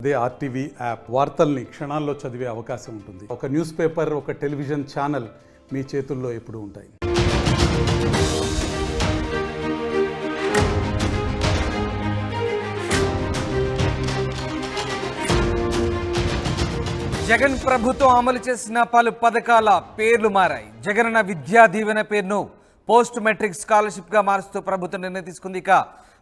అదే RTV app వార్తల్ని క్షణాల్లో చదివే అవకాశం ఉంటుంది. ఒక న్యూస్ పేపర్, ఒక టెలివిజన్ ఛానల్ మీ చేతుల్లో ఎప్పుడూ ఉంటాయి. జగన్ ప్రభుత్వం అమలు చేసిన పలు పథకాల పేర్లు మారాయి. జగనన్న విద్యా దీవెన పేరును పోస్ట్ మెట్రిక్ స్కాలర్షిప్గా మారుస్తూ ప్రభుత్వం నిర్ణయం తీసుకుంది. ఇక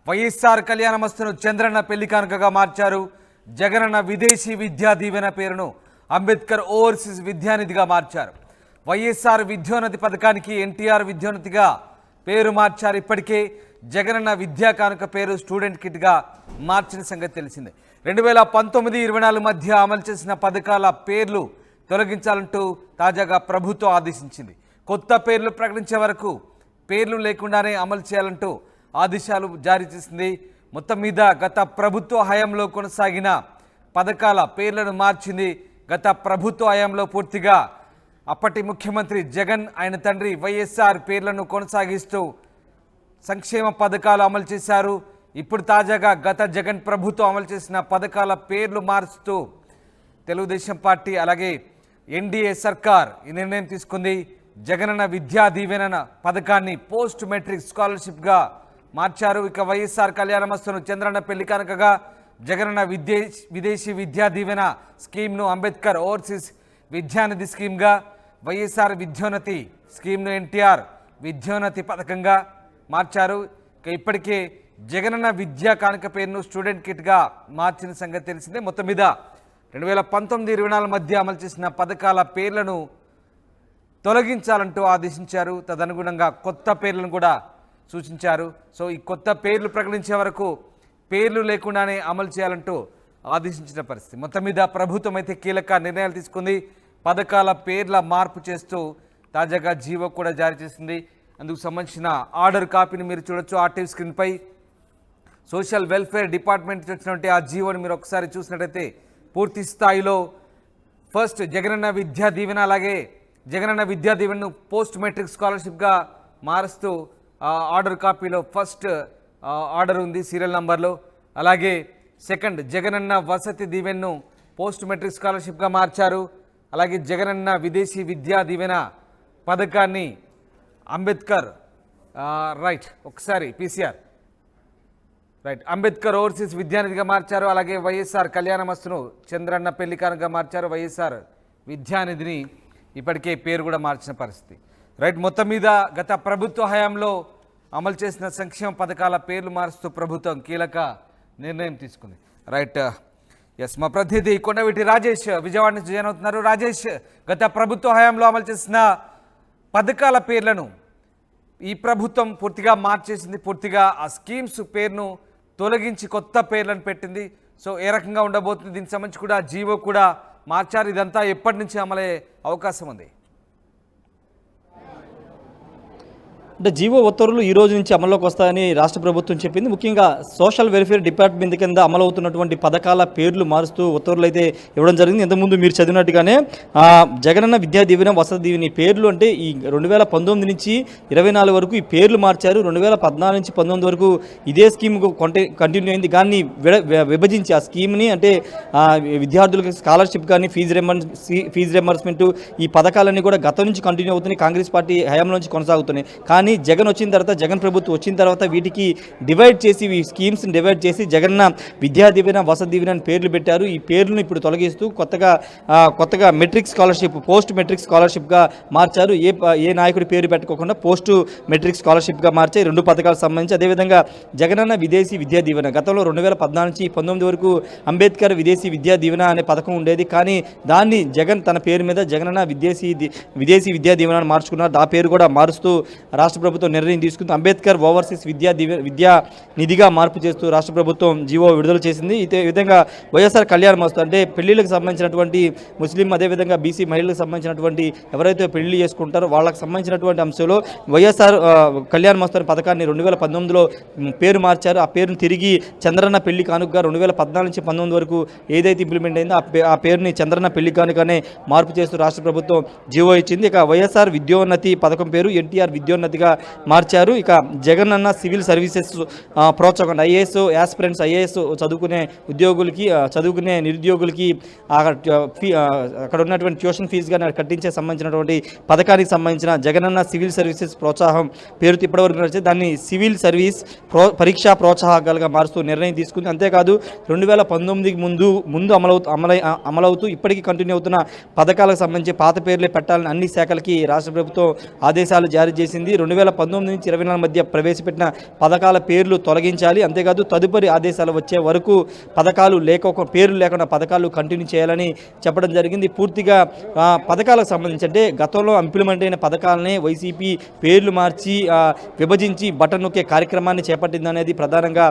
వైఎస్ఆర్ కళ్యాణమస్తును చంద్రన్న పెళ్లి కానుకగా మార్చారు. జగనన్న విదేశీ విద్యా దీవెన పేరును అంబేద్కర్ ఓవర్సీస్ విద్యానిధిగా మార్చారు. వైఎస్ఆర్ విద్యోన్నతి పథకానికి ఎన్టీఆర్ విద్యోన్నతిగా పేరు మార్చారు. ఇప్పటికే జగనన్న విద్యా కానుక పేరు స్టూడెంట్ కిట్గా మార్చిన సంగతి తెలిసిందే. 2019-24 మధ్య అమలు చేసిన పథకాల పేర్లు తొలగించాలంటూ తాజాగా ప్రభుత్వం ఆదేశించింది. కొత్త పేర్లు ప్రకటించే వరకు పేర్లు లేకుండానే అమలు చేయాలంటూ ఆదేశాలు జారీ చేసింది. మొత్తం మీద గత ప్రభుత్వ హయాంలో కొనసాగిన పథకాల పేర్లను మార్చింది. గత ప్రభుత్వ హయాంలో పూర్తిగా అప్పటి ముఖ్యమంత్రి జగన్, ఆయన తండ్రి వైఎస్ఆర్ పేర్లను కొనసాగిస్తూ సంక్షేమ పథకాలు అమలు చేశారు. ఇప్పుడు తాజాగా గత జగన్ ప్రభుత్వం అమలు చేసిన పథకాల పేర్లు మారుస్తూ తెలుగుదేశం పార్టీ అలాగే ఎన్డీఏ సర్కార్ ఈ నిర్ణయం తీసుకుంది. జగనన్న విద్యా దీవెన పథకాన్ని పోస్ట్ మెట్రిక్ స్కాలర్షిప్గా మార్చారు. ఇక వైఎస్ఆర్ కళ్యాణమస్తును చంద్రన్న పెళ్లి కానుకగా, జగనన్న విదేశీ విద్యా దీవెన స్కీమ్ను అంబేద్కర్ ఓవర్సీస్ విద్యానిధి స్కీమ్గా, వైఎస్ఆర్ విద్యోన్నతి స్కీమ్ను ఎన్టీఆర్ విద్యోన్నతి పథకంగా మార్చారు. ఇక ఇప్పటికే జగనన్న విద్యా కానుక పేరును స్టూడెంట్ కిట్గా మార్చిన సంగతి తెలిసిందే. మొత్తం మీద 2019-24 మధ్య అమలు చేసిన పథకాల పేర్లను తొలగించాలంటూ ఆదేశించారు. తదనుగుణంగా కొత్త పేర్లను కూడా సూచించారు. సో ఈ కొత్త పేర్లు ప్రకటించే వరకు పేర్లు లేకుండానే అమలు చేయాలంటూ ఆదేశించిన పరిస్థితి. మొత్తం మీద ప్రభుత్వం అయితే కీలక నిర్ణయాలు తీసుకుంది. పథకాల పేర్ల మార్పు చేస్తూ తాజాగా జీవో కూడా జారీ చేసింది. అందుకు సంబంధించిన ఆర్డర్ కాపీని మీరు చూడొచ్చు ఆర్టీవీ స్క్రీన్పై. సోషల్ వెల్ఫేర్ డిపార్ట్మెంట్ వచ్చినట్టు ఆ జీవోని మీరు ఒకసారి చూసినట్టయితే పూర్తి స్థాయిలో ఫస్ట్ జగనన్న విద్యా దీవెన అలాగే జగనన్న విద్యా దీవెనను పోస్ట్ మెట్రిక్ స్కాలర్షిప్గా మారుస్తూ ఆర్డర్ కాపీలో ఫస్ట్ ఆర్డర్ ఉంది సీరియల్ నంబర్లో. అలాగే సెకండ్ జగనన్న వసతి దీవెనను పోస్ట్ మెట్రిక్ స్కాలర్షిప్గా మార్చారు. అలాగే జగనన్న విదేశీ విద్యా దీవెన పథకాన్ని అంబేద్కర్ పీసీఆర్ అంబేద్కర్ ఓవర్సీస్ విద్యానిధిగా మార్చారు. అలాగే వైఎస్ఆర్ కళ్యాణమస్తును చంద్రన్న పెళ్లి కానుకగా మార్చారు. వైఎస్ఆర్ విద్యానిధిని ఇప్పటికే పేరు కూడా మార్చిన పరిస్థితి. మొత్తం మీద గత ప్రభుత్వ హయాంలో అమలు చేసిన సంక్షేమ పథకాల పేర్లు మారుస్తూ ప్రభుత్వం కీలక నిర్ణయం తీసుకుంది. మా ప్రతినిధి కొండవీటి రాజేష్ విజయవాడ నుంచి జాయిన్ అవుతున్నారు. రాజేష్, గత ప్రభుత్వ హయాంలో అమలు చేసిన పథకాల పేర్లను ఈ ప్రభుత్వం పూర్తిగా మార్చేసింది. పూర్తిగా ఆ స్కీమ్స్ పేరును తొలగించి కొత్త పేర్లను పెట్టింది. సో ఏ రకంగా ఉండబోతుంది, దీనికి సంబంధించి కూడా జీవో కూడా మార్చారు. ఇదంతా ఎప్పటి నుంచి అమలయ్యే అవకాశం ఉంది? అంటే జీవో ఉత్తర్వులు ఈ రోజు నుంచి అమల్లోకి వస్తాయని రాష్ట్ర ప్రభుత్వం చెప్పింది. ముఖ్యంగా సోషల్ వెల్ఫేర్ డిపార్ట్మెంట్ కింద అమలవుతున్నటువంటి పథకాల పేర్లు మారుస్తూ ఉత్తర్వులు అయితే ఇవ్వడం జరిగింది. ఇంతకుముందు మీరు చదివినట్టుగానే జగనన్న విద్యా దీవెన వసతి దీవెన పేర్లు అంటే ఈ 2019 నుంచి 24 వరకు ఈ పేర్లు మార్చారు. 2014 నుంచి 19 వరకు ఇదే స్కీమ్ కంటిన్యూ అయింది. కానీ విభజించి ఆ స్కీమ్ని అంటే విద్యార్థులకు స్కాలర్షిప్ కానీ ఫీజు రియంబర్స్మెంట్ ఈ పథకాలన్నీ కూడా గతం నుంచి కంటిన్యూ అవుతున్నాయి. కాంగ్రెస్ పార్టీ హయాంలో నుంచి కొనసాగుతున్నాయి. కానీ జగన్ వచ్చిన తర్వాత, జగన్ ప్రభుత్వం వచ్చిన తర్వాత వీటికి డివైడ్ చేసి ఈ స్కీమ్స్ని డివైడ్ చేసి జగన్న విద్యా దీవెన వసతి దీవెన అని పేర్లు పెట్టారు. ఈ పేర్లను ఇప్పుడు తొలగిస్తూ కొత్తగా మెట్రిక్ స్కాలర్షిప్ పోస్ట్ మెట్రిక్ స్కాలర్షిప్గా మార్చారు. ఏ నాయకుడి పేరు పెట్టుకోకుండా పోస్ట్ మెట్రిక్ స్కాలర్షిప్గా మార్చాయి. 2 పథకాలకు సంబంధించి. అదేవిధంగా జగనన్న విదేశీ విద్యా దీవెన గతంలో 2014 నుంచి 19 వరకు అంబేద్కర్ విదేశీ విద్యా దీవెన అనే పథకం ఉండేది. కానీ దాన్ని జగన్ తన పేరు మీద జగనన్న విదేశీ విద్యా దీవెన అని మార్చుకున్నారు. ఆ పేరు కూడా మారుస్తూ రాష్ట్ర ప్రభుత్వం నిర్ణయం తీసుకుంది. అంబేద్కర్ ఓవర్సీస్ విద్యా నిధిగా మార్పు చేస్తూ రాష్ట్ర ప్రభుత్వం జీవో విడుదల చేసింది. ఈ విధంగా వైఎస్ఆర్ కళ్యాణమస్తు అంటే పెళ్లిళ్ళకి సంబంధించినటువంటి ముస్లిం అదేవిధంగా బీసీ మహిళలకు సంబంధించినటువంటి ఎవరైతే పెళ్లి చేసుకుంటారో వాళ్ళకి సంబంధించినటువంటి అంశంలో వైఎస్ఆర్ కళ్యాణమస్తు అనే పథకాన్ని 2019లో పేరు మార్చారు. ఆ పేరును తిరిగి చంద్రన్న పెళ్లి కానుకగా 2014 నుంచి 19 వరకు ఏదైతే ఇంప్లిమెంట్ అయిందో ఆ పేరుని చంద్రన్న పెళ్లి కానుకనే మార్పు చేస్తూ రాష్ట్ర ప్రభుత్వం జీవో ఇచ్చింది. ఇక వైఎస్ఆర్ విద్యోన్నతి పథకం పేరు ఎన్టీఆర్ విద్యోన్నతిగా పథకాలుగా మార్చారు. ఇక జగన్ అన్న సివిల్ సర్వీసెస్ ప్రోత్సాహం ఐఏఎస్ యాస్పిరెంట్స్ ఐఏఎస్ చదువుకునే ఉద్యోగులకి చదువుకునే నిరుద్యోగులకి అక్కడ ఉన్నటువంటి ట్యూషన్ ఫీజు కానీ కట్టించే సంబంధించినటువంటి పథకానికి సంబంధించిన జగనన్న సివిల్ సర్వీసెస్ ప్రోత్సాహం పేరుతో ఇప్పటివరకు నడిచే దాన్ని సివిల్ సర్వీస్ పరీక్షా ప్రోత్సాహకాలుగా మారుస్తూ నిర్ణయం తీసుకుంది. అంతేకాదు 2019కి ముందు అమలవుతూ ఇప్పటికీ కంటిన్యూ అవుతున్న పథకాలకు సంబంధించి పాత పేర్లే పెట్టాలని అన్ని శాఖలకి రాష్ట్ర ప్రభుత్వం ఆదేశాలు జారీ చేసింది. 2019 నుంచి 24 మధ్య ప్రవేశపెట్టిన పథకాల పేర్లు తొలగించాలి. అంతేకాదు తదుపరి ఆదేశాలు వచ్చే వరకు పేర్లు లేకుండా పథకాలు కంటిన్యూ చేయాలని చెప్పడం జరిగింది. పూర్తిగా పథకాలకు సంబంధించి అంటే గతంలో ఇంప్లిమెంట్ అయిన పథకాలనే వైసీపీ పేర్లు మార్చి విభజించి బటన్ నొక్కే కార్యక్రమాన్ని చేపట్టింది అనేది ప్రధానంగా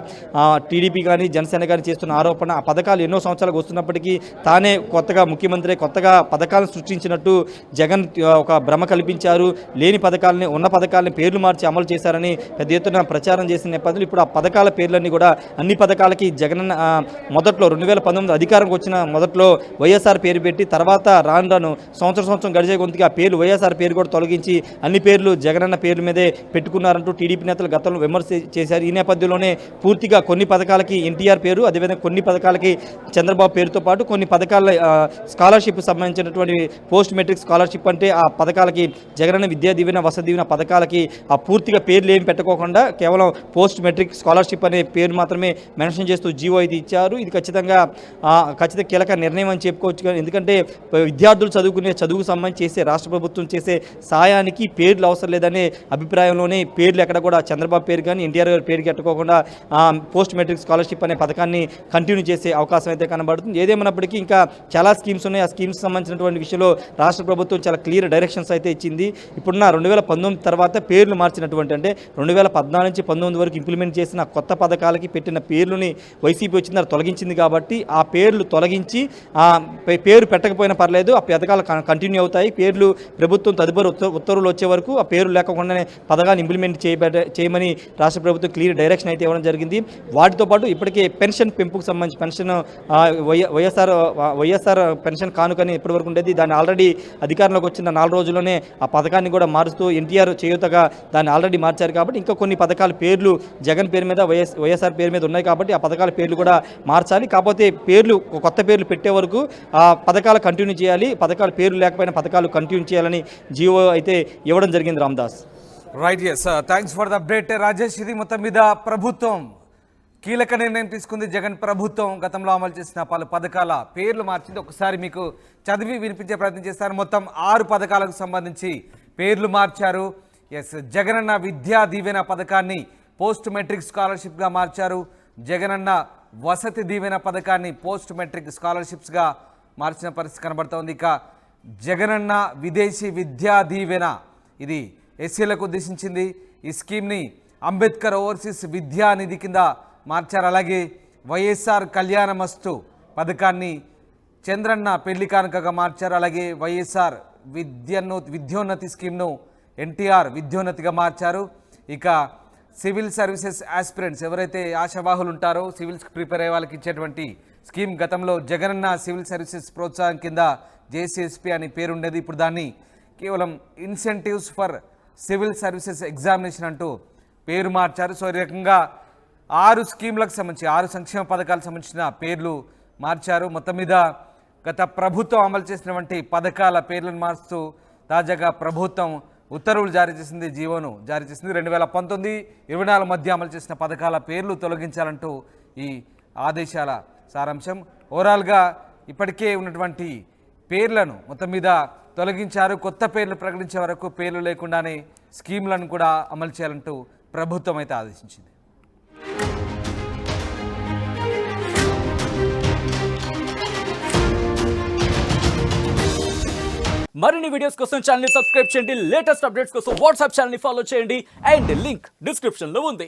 టీడీపీ కానీ జనసేన కానీ చేస్తున్న ఆరోపణ. ఆ పథకాలు ఎన్నో సంవత్సరాలకు వస్తున్నప్పటికీ తానే కొత్తగా ముఖ్యమంత్రి కొత్తగా పథకాలను సృష్టించినట్టు జగన్ ఒక భ్రమ కల్పించారు. లేని పథకాలని ఉన్న పథకాలని పేర్లు మార్చి అమలు చేశారని పెద్ద ఎత్తున ప్రచారం చేసిన నేపథ్యంలో ఇప్పుడు ఆ పథకాల పేర్లన్నీ కూడా అన్ని పథకాలకి జగన్ మొదట్లో 2019 అధికారంకి వచ్చిన మొదట్లో వైఎస్ఆర్ పేరు పెట్టి తర్వాత రాను సంవత్సరం గడిచే కొంతకి ఆ పేర్లు వైఎస్ఆర్ పేరు కూడా తొలగించి అన్ని పేర్లు జగనన్న పేర్ల మీదే పెట్టుకున్నారంటూ టీడీపీ నేతలు గతంలో విమర్శ చేశారు. ఈ నేపథ్యంలోనే పూర్తిగా కొన్ని పథకాలకి ఎన్టీఆర్ పేరు అదేవిధంగా కొన్ని పథకాలకి చంద్రబాబు పేరుతో పాటు కొన్ని పథకాల స్కాలర్షిప్ సంబంధించినటువంటి పోస్ట్ మెట్రిక్ స్కాలర్షిప్ అంటే ఆ పథకాలకి జగనన్న విద్యా దీవెన వసతి దీవెన పథకాలకి ఆ పూర్తిగా పేర్లు ఏమి పెట్టుకోకుండా కేవలం పోస్ట్ మెట్రిక్ స్కాలర్షిప్ అనే పేరు మాత్రమే మెన్షన్ చేస్తూ జీవో అయితే ఇచ్చారు. ఇది ఖచ్చితంగా కీలక నిర్ణయం అని చెప్పుకోవచ్చు. ఎందుకంటే విద్యార్థులు చదువుకు సంబంధించి చేసే రాష్ట్ర ప్రభుత్వం చేసే సాయానికి పేర్లు అవసరం లేదనే అభిప్రాయంలోనే పేర్లు ఎక్కడ కూడా చంద్రబాబు పేరు కానీ ఎన్టీఆర్ గారి పేరు కట్టుకోకుండా పోస్ట్ మెట్రిక్ స్కాలర్షిప్ అనే పథకాన్ని కంటిన్యూ చేసే అవకాశం అయితే కనబడుతుంది. ఏదేమైనప్పటికీ ఇంకా చాలా స్కీమ్స్ ఉన్నాయి. ఆ స్కీమ్స్ సంబంధించినటువంటి విషయంలో రాష్ట్ర ప్రభుత్వం చాలా క్లియర్ డైరెక్షన్స్ అయితే ఇచ్చింది. ఇప్పుడున్న 2019 తర్వాత పేర్లు మార్చినటువంటి అంటే 2014 నుంచి 19 వరకు ఇంప్లిమెంట్ చేసిన కొత్త పథకాలకి పెట్టిన పేర్లని వైసీపీ వచ్చిన తొలగించింది కాబట్టి ఆ పేర్లు తొలగించి పేరు పెట్టకపోయినా పర్లేదు ఆ పథకాలు కంటిన్యూ అవుతాయి. పేర్లు ప్రభుత్వం తదుపరి ఉత్తర్వులు వచ్చే వరకు ఆ పేరు లేకుండానే పథకాన్ని ఇంప్లిమెంట్ చేయమని రాష్ట్ర ప్రభుత్వం క్లియర్ డైరెక్షన్ అయితే ఇవ్వడం జరిగింది. వాటితో పాటు ఇప్పటికే పెన్షన్ పెంపుకు సంబంధించి పెన్షన్ వైఎస్ఆర్ పెన్షన్ కానుకని ఇప్పటివరకు ఉండేది దాన్ని ఆల్రెడీ అధికారంలోకి వచ్చిన 4 రోజుల్లోనే ఆ పథకాన్ని కూడా మారుస్తూ ఎన్టీఆర్ చేయూతగా దాన్ని ఆల్రెడీ మార్చారు. కాబట్టి ఇంకా కొన్ని పథకాల పేర్లు జగన్ పేరు మీద వైఎస్ఆర్ పేరు మీద ఉన్నాయి కాబట్టి ఆ పథకాల పేర్లు కూడా మార్చాలి. కాకపోతే కొత్త పేర్లు పెట్టే వరకు ఆ పథకాలు కంటిన్యూ చేయాలి. పథకాల పేర్లు లేకపోయినా పథకాలు కంటిన్యూ చేయాలని జియో అయితే ఇవ్వడం జరిగింది. Ramdas right. Yes, thanks for the update Rajesh. ఇది మొత్తం మీద ప్రభుత్వం కీలక నిర్ణయం తీసుకుంది. జగన్ ప్రభుత్వం గతంలో అమలు చేసిన పలు పథకాల పేర్లు మార్చింది. ఒకసారి మీకు చదివి వినిపించే ప్రయత్నం చేస్తారు. మొత్తం 6 పథకాలకు సంబంధించి పేర్లు మార్చారు. ఎస్, జగనన్న విద్యా దీవెన పథకాన్ని పోస్ట్ మెట్రిక్ స్కాలర్షిప్గా మార్చారు. జగనన్న వసతి దీవెన పథకాన్ని పోస్ట్ మెట్రిక్ స్కాలర్షిప్స్గా మార్చిన పరిస్థితి కనబడుతోంది. ఇక జగనన్న విదేశీ విద్యా దీవెన ఇది ఎస్సీలకు ఉద్దేశించింది. ఈ స్కీమ్ని అంబేద్కర్ ఓవర్సీస్ విద్యా నిధి కింద మార్చారు. అలాగే వైఎస్ఆర్ కళ్యాణమస్తు పథకాన్ని చంద్రన్న పెళ్లి కానుకగా మార్చారు. అలాగే వైఎస్ఆర్ విద్యోన్నతి స్కీమ్ను ఎన్టీఆర్ విద్యోన్నతిగా మార్చారు. ఇక సివిల్ సర్వీసెస్ ఆస్పిరెంట్స్ ఎవరైతే ఆశావాహులు ఉంటారో సివిల్స్కి ప్రిపేర్ అయ్యే వాళ్ళకి ఇచ్చేటువంటి స్కీమ్ గతంలో జగనన్న సివిల్ సర్వీసెస్ ప్రోత్సాహం కింద జేసీఎస్పీ అని పేరుండేది. ఇప్పుడు దాన్ని కేవలం incentives for civil services examination అంటూ పేరు మార్చారు. సో ఈ రకంగా 6 స్కీమ్లకు సంబంధించి 6 సంక్షేమ పథకాలకు సంబంధించిన పేర్లు మార్చారు. మొత్తం మీద గత ప్రభుత్వం అమలు చేసినటువంటి పథకాల పేర్లను మారుస్తూ తాజాగా ప్రభుత్వం ఉత్తర్వులు జారీ చేసింది, జీవోను జారీ చేసింది. 2019-24 మధ్య అమలు చేసిన పథకాల పేర్లు తొలగించాలంటూ ఈ ఆదేశాల సారాంశం. ఓవరాల్గా ఇప్పటికే ఉన్నటువంటి పేర్లను మొత్తం మీద తొలగించారు. కొత్త పేర్లు ప్రకటించే వరకు పేర్లు లేకుండానే స్కీమ్లను కూడా అమలు చేయాలంటూ ప్రభుత్వం అయితే ఆదేశించింది. మరిన్ని వీడియోస్ కోసం ఛానల్ ని సబ్స్క్రైబ్ చేయండి. లేటెస్ట్ అప్డేట్స్ కోసం వాట్సాప్ ఛానల్ ని ఫాలో చేయండి. అండ్ లింక్ డిస్క్రిప్షన్ లో ఉంది.